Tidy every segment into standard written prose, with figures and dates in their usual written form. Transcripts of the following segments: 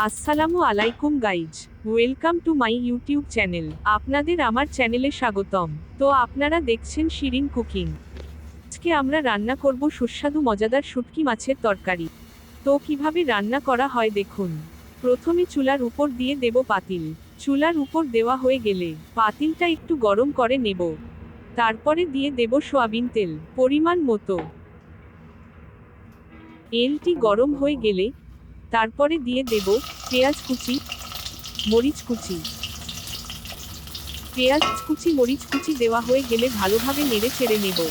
আসসালামু আলাইকুম guys, welcome to my YouTube channel. আপনাদের আমার চ্যানেলে স্বাগতম। তো আপনারা দেখছেন শিরিন কুকিং। আজকে আমরা রান্না করব সুস্বাদু মজাদার শুটকি মাছের তরকারি। তো কিভাবে রান্না করা হয় দেখুন। প্রথমে চুলার উপর দিয়ে দেব পাতিল। চুলার উপর দেওয়া হয়ে গেলে পাতিলটা একটু গরম করে নেব। তারপরে দিয়ে দেব সয়াবিন তেল পরিমাণ মতো। তেলটি গরম হয়ে গেলে তারপরে দিয়ে দেব পেঁয়াজ কুচি, মরিচ কুচি। পেঁয়াজ কুচি মরিচ কুচি দেওয়া হয়ে গেলে ভালোভাবে নেড়ে চেড়ে নেব।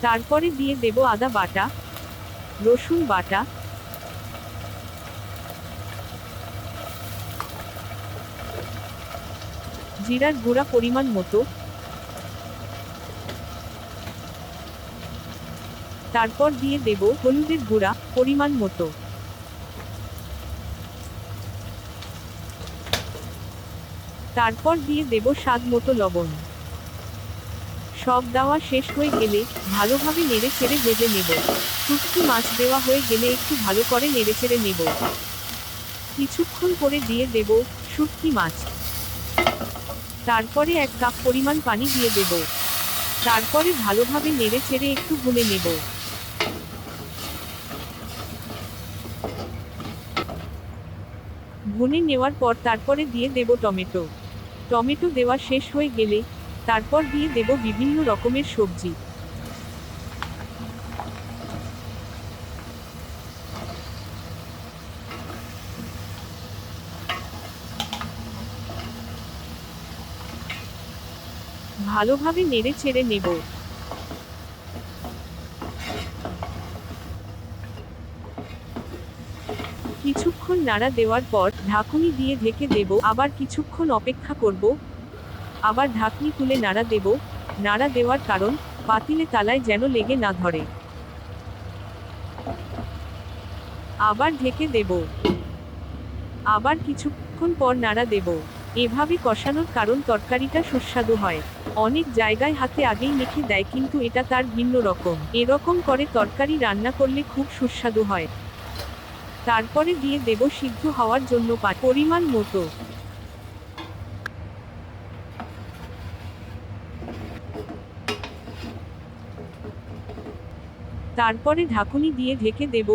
তারপরে দিয়ে দেব আদা বাটা, রসুন বাটা, জিরার গুঁড়া পরিমাণ মতো। তারপর দিয়ে দেব হলুদের গুঁড়া পরিমাণ মতো। তারপর দিয়ে দেব স্বাদ মতো লবণ। সব দেওয়া শেষ হয়ে গেলে ভালোভাবে নেড়ে চেড়ে ভেজে নেব। শুটকি মাছ দেওয়া হয়ে গেলে একটু ভালো করে নেড়ে চেড়ে নেব। কিছুক্ষণ পরে দিয়ে দেব শুটকি মাছ। তারপরে 1 কাপ পরিমাণ পানি দিয়ে দেব। তারপরে ভালোভাবে নেড়ে চেড়ে একটু ভুনে নেব। ভুনে নেওয়ার পর তারপরে দিয়ে দেব টমেটো। টমেটো দেওয়া শেষ হয়ে গেলে তারপর দিয়ে দেব বিভিন্ন রকমের সবজি। ভালোভাবে নেড়ে চেড়ে নেব। কিছুক্ষণ নাড়া দেওয়ার পর ঢাকুনি দিয়ে ঢেকে দেব। আবার কিছুক্ষণ অপেক্ষা করব। আবার ঢাকনি তুলে নাড়া দেব। নাড়া দেওয়ার কারণ পাতিলে তালায় যেন লেগে না ধরে। আবার ঢেকে দেব। আবার কিছুক্ষণ পর নাড়া দেব। এভাবে কষানোর কারণ তরকারিটা সুস্বাদু হয়। অনেক জায়গায় হাতে আগেই মেখে দেয়, কিন্তু এটা তার ভিন্ন রকম। এরকম করে তরকারি রান্না করলে খুব সুস্বাদু হয়। তারপরে দিয়ে দেব সিদ্ধ হওয়ার জন্য পরিমাণ মতো। তারপরে ঢাকুনি দিয়ে ঢেকে দেব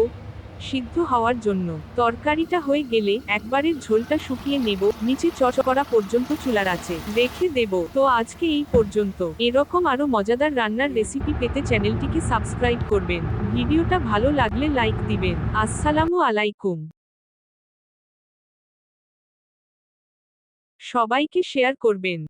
সিদ্ধ হওয়ার জন্য। তরকারিটা হয়ে গেলে একবারের ঝোলটা শুকিয়ে নেব, নিচে চড়চড়া পর্যন্ত চুলার আঁচে রেখে দেব। তো আজকে এই পর্যন্ত। এরকম আরো মজাদার রান্নার রেসিপি পেতে চ্যানেলটিকে সাবস্ক্রাইব করবেন। ভিডিওটা ভালো লাগলে লাইক দিবেন। আসসালামু আলাইকুম। সবাইকে শেয়ার করবেন।